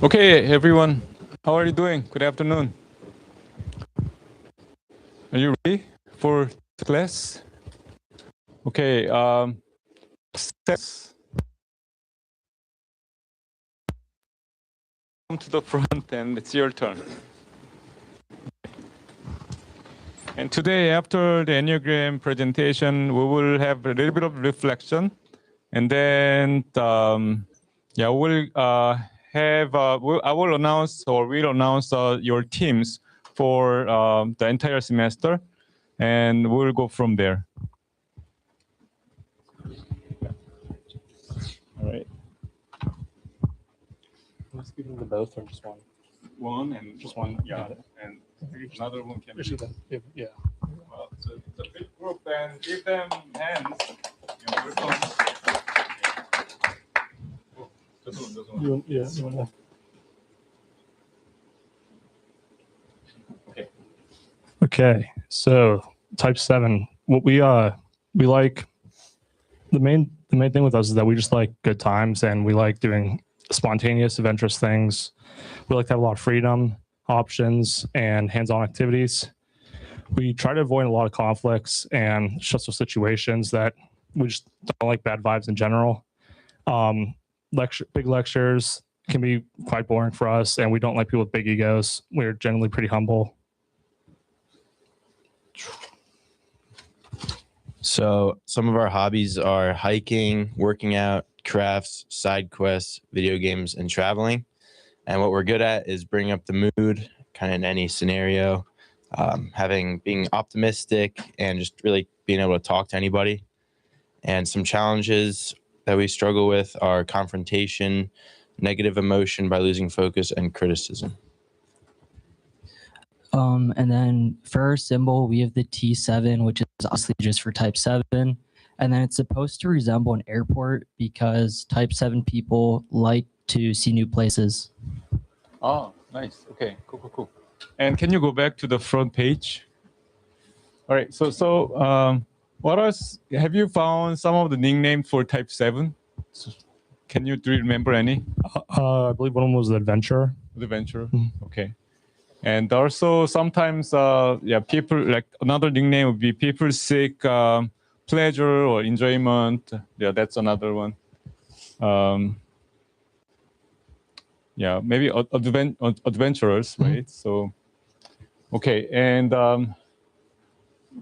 Okay, everyone, how are you doing? Good afternoon. Are you ready for the class? Okay, come to the front and it's your turn. And today, after the Enneagram presentation, we will have a little bit of reflection, and then we'll I will announce, or we'll announce your teams for the entire semester, and we'll go from there. All right. Am I speaking to both or just one? One and Just one. yeah, and another one can be. Yeah. Well, so it's a big group, and give them hands. Welcome. Oh, this one. You Okay. Okay. So type 7. What we like, the main thing with us is that we just like good times, and we like doing spontaneous, adventurous things. We like to have a lot of freedom, options, and hands-on activities. We try to avoid a lot of conflicts and stressful situations. That we just don't like bad vibes in general. Big lectures can be quite boring for us, and we don't like people with big egos. We're generally pretty humble. So some of our hobbies are hiking, working out, crafts, side quests, video games, and traveling. And what we're good at is bringing up the mood, kind of in any scenario, being optimistic, and just really being able to talk to anybody. And some challenges that we struggle with are confrontation, negative emotion by losing focus, and criticism. And then for our symbol, we have the T7, which is obviously just for type 7. And then it's supposed to resemble an airport because type 7 people like to see new places. Oh, nice. Okay, cool. And can you go back to the front page? All right, so what else? Have you found some of the nicknames for type 7? Do you remember any? I believe one of them was the adventurer. The venture? Mm-hmm. Okay. And also sometimes, people, like another nickname would be people seek pleasure or enjoyment. Yeah, that's another one. Maybe adventurers, Mm-hmm. right? So, okay. And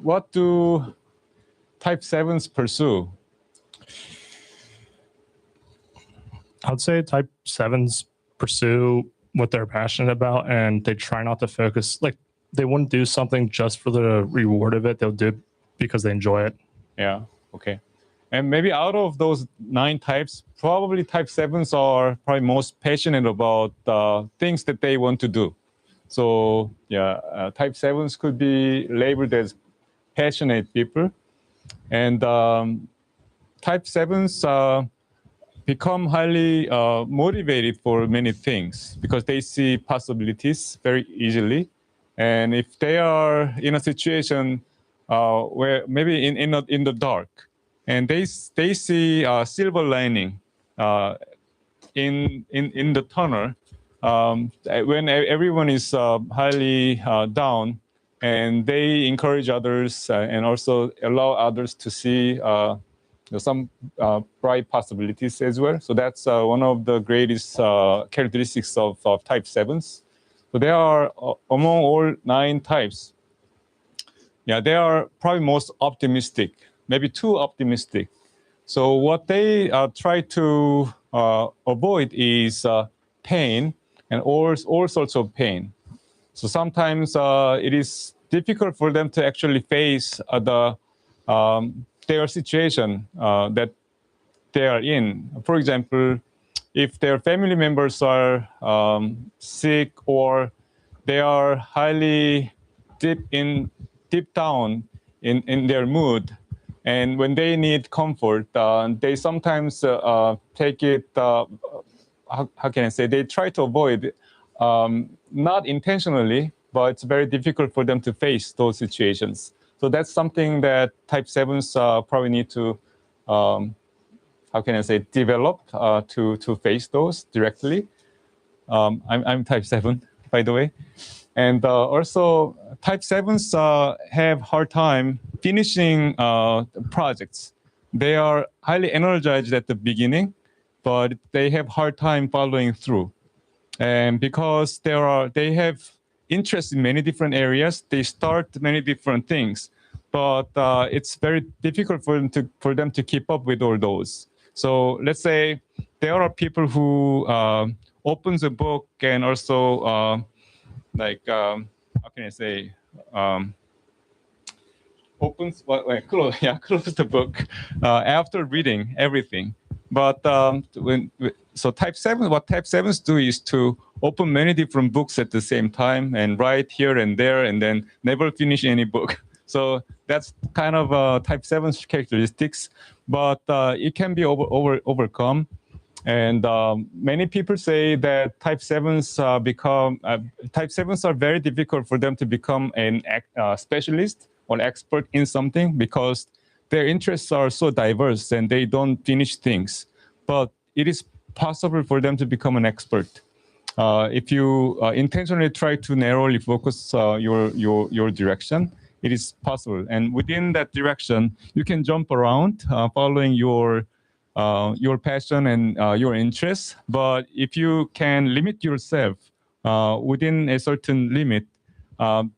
what do type 7s pursue? I would say type 7s pursue what they're passionate about, and they try not to focus, like they wouldn't do something just for the reward of it. They'll do it because they enjoy it. Yeah, okay. And maybe out of those 9 types, probably type 7s are probably most passionate about things that they want to do. So type 7s could be labeled as passionate people. And type 7s become highly motivated for many things because they see possibilities very easily. And if they are in a situation where maybe in the dark, and they see a silver lining in the tunnel, when everyone is highly down, and they encourage others and also allow others to see some bright possibilities as well. So that's one of the greatest characteristics of type 7s. So they are, among all 9 types, they are probably most optimistic, maybe too optimistic. So what they try to avoid is pain and all sorts of pain. So sometimes it is difficult for them to actually face their situation that they are in. For example, if their family members are sick, or they are highly deep down in their mood, and when they need comfort, they sometimes take it, how can I say, they try to avoid, not intentionally, but it's very difficult for them to face those situations. So that's something that type 7s probably need to, how can I say, develop to face those directly. I'm type 7, by the way. And also, type 7s have hard time finishing projects. They are highly energized at the beginning, but they have hard time following through. And because they have interest in many different areas, they start many different things, but it's very difficult for them to keep up with all those. So let's say there are people who opens a book and also how can I say, close the book after reading everything. But so type 7, what type 7s do is to open many different books at the same time and write here and there and then never finish any book. So that's kind of type 7's characteristics, but it can be overcome. And many people say that type 7s type 7s are very difficult for them to become an specialist or expert in something because their interests are so diverse and they don't finish things. But it is possible for them to become an expert if you intentionally try to narrowly focus your direction. It is possible, and within that direction, you can jump around following your passion and your interests. But if you can limit yourself within a certain limit,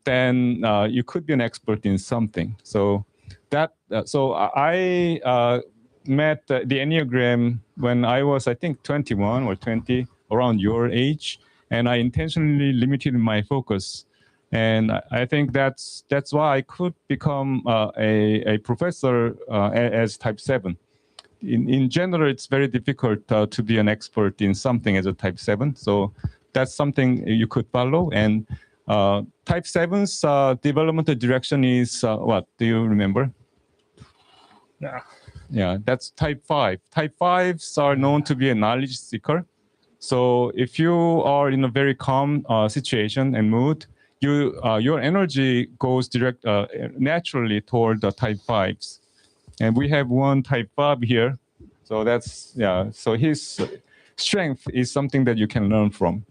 then you could be an expert in something. So I met the Enneagram when I was, I think, 21 or 20, around your age, and I intentionally limited my focus. And I think that's why I could become a professor as type 7. In general, it's very difficult to be an expert in something as a type 7. So that's something you could follow. And type 7's developmental direction is what? Do you remember? Yeah. Yeah, that's type 5. Type 5s are known to be a knowledge seeker. So if you are in a very calm situation and mood, your energy goes naturally toward the type 5s. And we have one type 5 here. So that's, yeah, so his strength is something that you can learn from,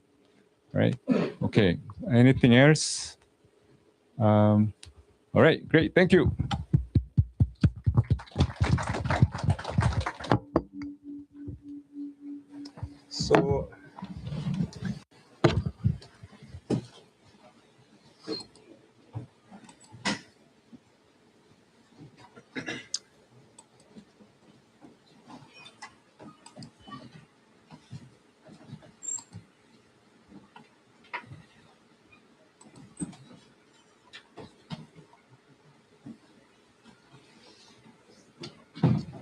right? Okay, anything else? All right, great, thank you. So,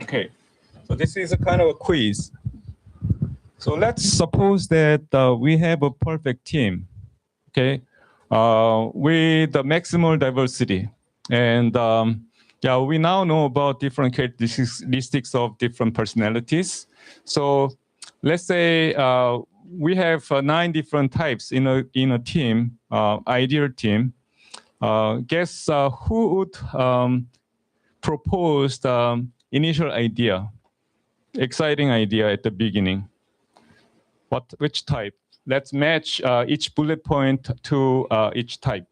okay, so this is a kind of a quiz. So let's suppose that we have a perfect team, okay, with the maximal diversity. And yeah, we now know about different characteristics of different personalities. So let's say we have 9 different types in a team, ideal team. Guess who would propose the initial idea, exciting idea at the beginning? Which type? Let's match each bullet point to each type.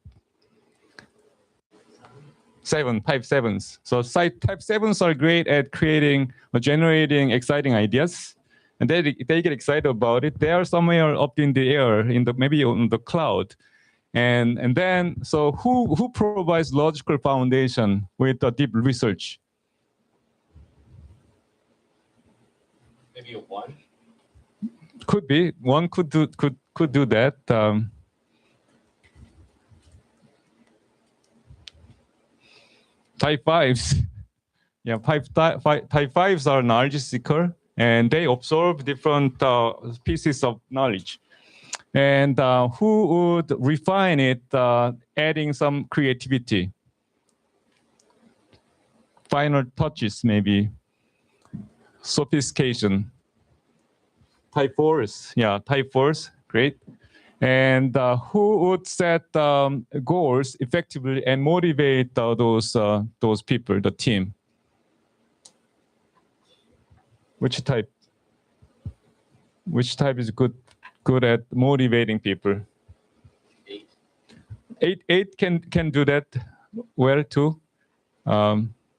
7, type 7s. So type 7s are great at creating or generating exciting ideas. And they get excited about it. They are somewhere up in the air, maybe on the cloud. And then, so who provides logical foundation with deep research? Maybe a 1. Could be. One could do that. Type 5s. Yeah, type 5s are knowledge seeker, and they absorb different pieces of knowledge. And who would refine it, adding some creativity? Final touches, maybe. Sophistication. Type 4s, yeah, type 4s, great. And who would set goals effectively and motivate those people, the team? Which type? Which type is good good at motivating people. 8. Eight can do that well too,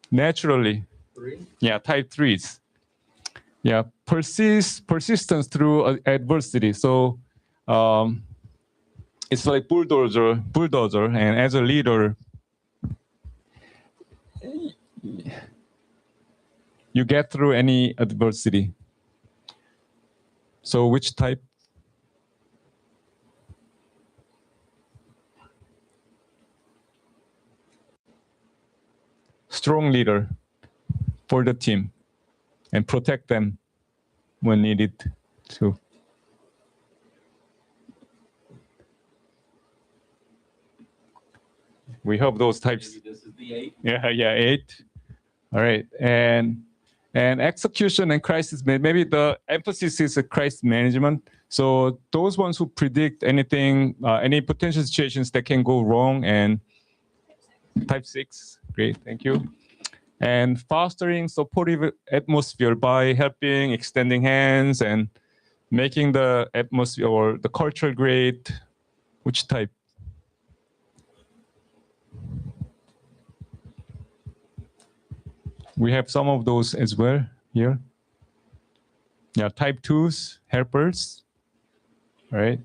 naturally. 3. Yeah, type threes. Yeah, persistence through adversity. So it's like bulldozer, and as a leader, you get through any adversity. So which type? Strong leader for the team and protect them when needed to. We hope those types. Maybe this is the 8. Yeah, 8. All right, and execution and crisis. Maybe the emphasis is a crisis management. So those ones who predict anything, any potential situations that can go wrong, and type 6. Great, thank you. And fostering supportive atmosphere by helping, extending hands, and making the atmosphere or the culture great. Which type? We have some of those as well here. Yeah, type 2s, helpers, right?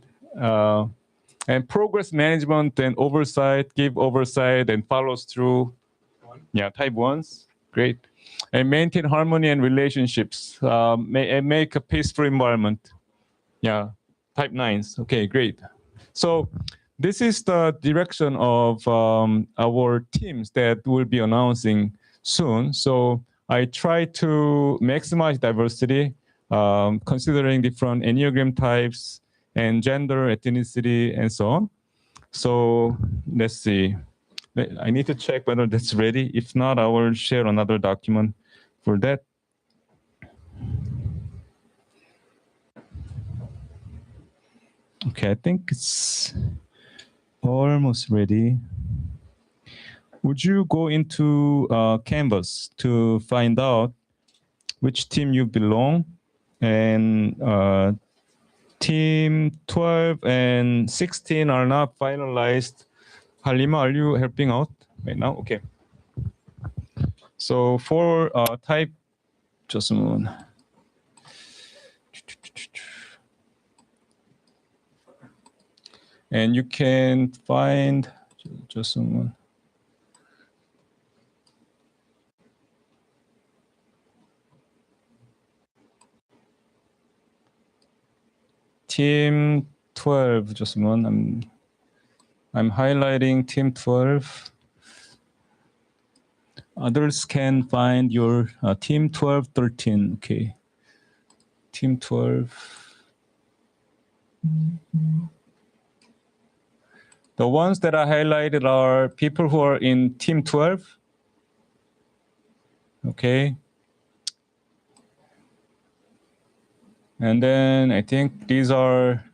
And progress management and oversight, give oversight and follows through. 1. Yeah, type 1s, great. And maintain harmony and relationships, and make a peaceful environment. Yeah, type 9s, okay, great. So this is the direction of our teams that we'll be announcing soon. So I try to maximize diversity, considering different Enneagram types and gender, ethnicity, and so on. So let's see. I need to check whether that's ready. If not, I will share another document for that. Okay, I think it's almost ready. Would you go into Canvas to find out which team you belong? And team 12 and 16 are not finalized. Halima, are you helping out right now? Okay. So for type, just a moment. And you can find, just a moment. Team 12, just a moment. I'm highlighting team 12. Others can find your team 12, 13. Okay. Team 12. The ones that I highlighted are people who are in team 12. Okay. And then I think these are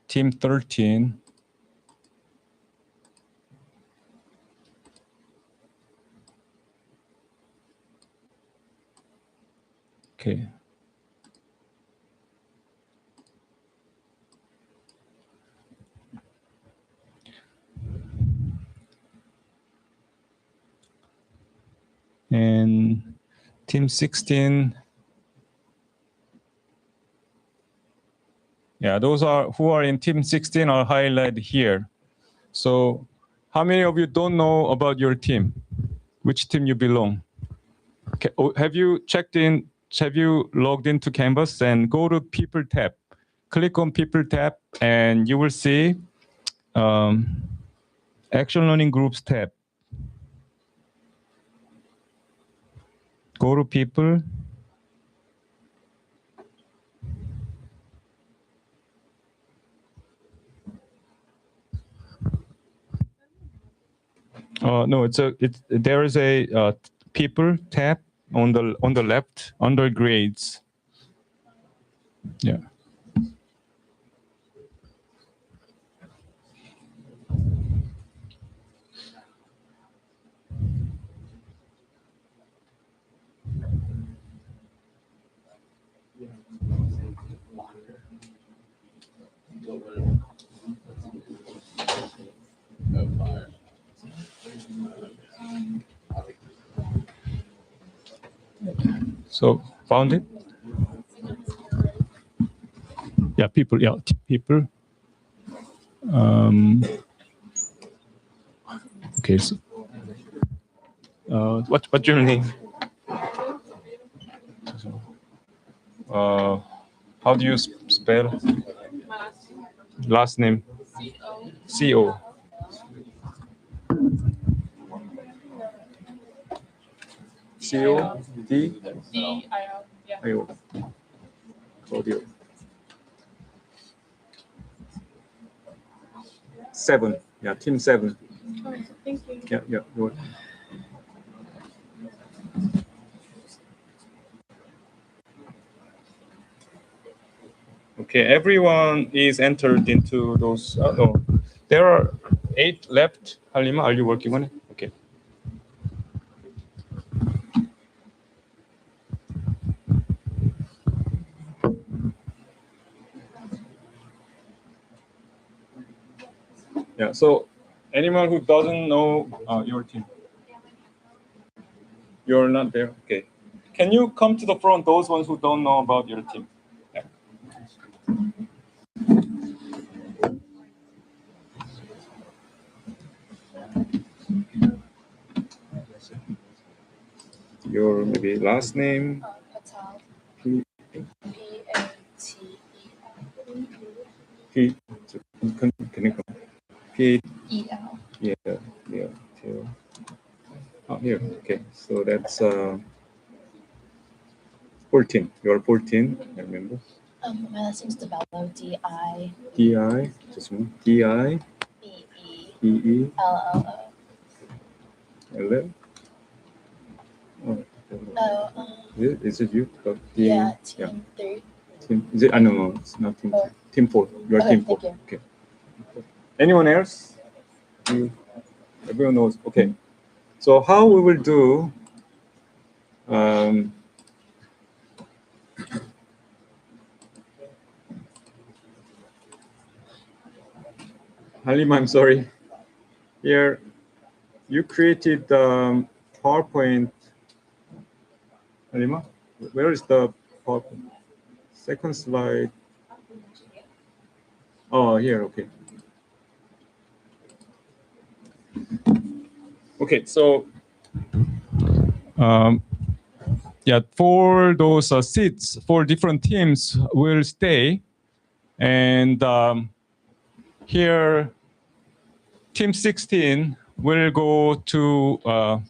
team 13. Okay. And team 16. Yeah, those are who are in team 16 are highlighted here. So how many of you don't know about your team? Which team you belong? Okay. Have you checked in? Have you logged into Canvas and go to People tab? Click on People tab and you will see Action Learning Groups tab. Go to People. No, there is a People tab on the left under Grades. Yeah. So found it? Yeah, people. Yeah, people. Okay. So, what's your name? How do you spell last name? C-O. C-O-D? D-I-O. Audio. 7. Yeah, team 7. Oh, thank you. Yeah, yeah. Good. Okay, everyone is entered into those. No, there are 8 left. Halima, are you working on it? Okay. Yeah. So, anyone who doesn't know your team, you're not there. Okay. Can you come to the front? Those ones who don't know about your team. Yeah. Your maybe last name. Patel. P. P-A-T-E-L. P. Can you come? P. E-L. Yeah. Yeah. Till. Oh, here. Okay. So that's 14. You're 14. I remember. My last name's DeBello. D-I. D-I. Just one. D-I. E-E. E-E. L-L-O. L. Oh. Oh, Is it you? yeah, team 3. Team. Is it? I no, it's not team. Oh. Team 4. You're Okay, team 4. thank you. Okay. Anyone else? Everyone knows. Okay. So how we will do? Halim, I'm sorry. Here, you created PowerPoint. Halima, where is the PowerPoint? Second slide. Oh, here. Okay. Okay. So, yeah, for those seats for different teams will stay, and here, team 16 will go to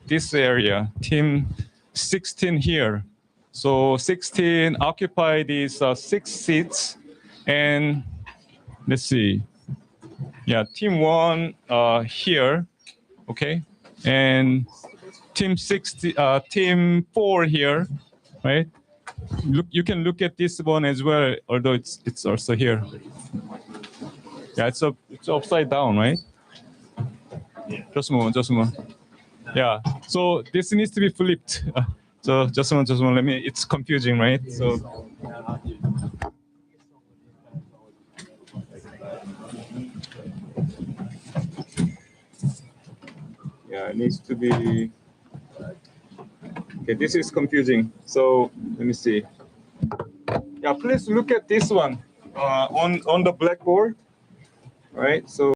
this area. Team 16 here. So 16 occupy these 6 seats, and let's see. Yeah, team 1 here, okay, and team 4 here, right? Look, you can look at this one as well, although it's also here. Yeah, it's upside down, right? Just a moment. Yeah, so this needs to be flipped. So just a moment. Let me. It's confusing, right? So. Yeah, it needs to be. Okay, this is confusing. So let me see. Yeah, please look at this one on the blackboard. Right. So.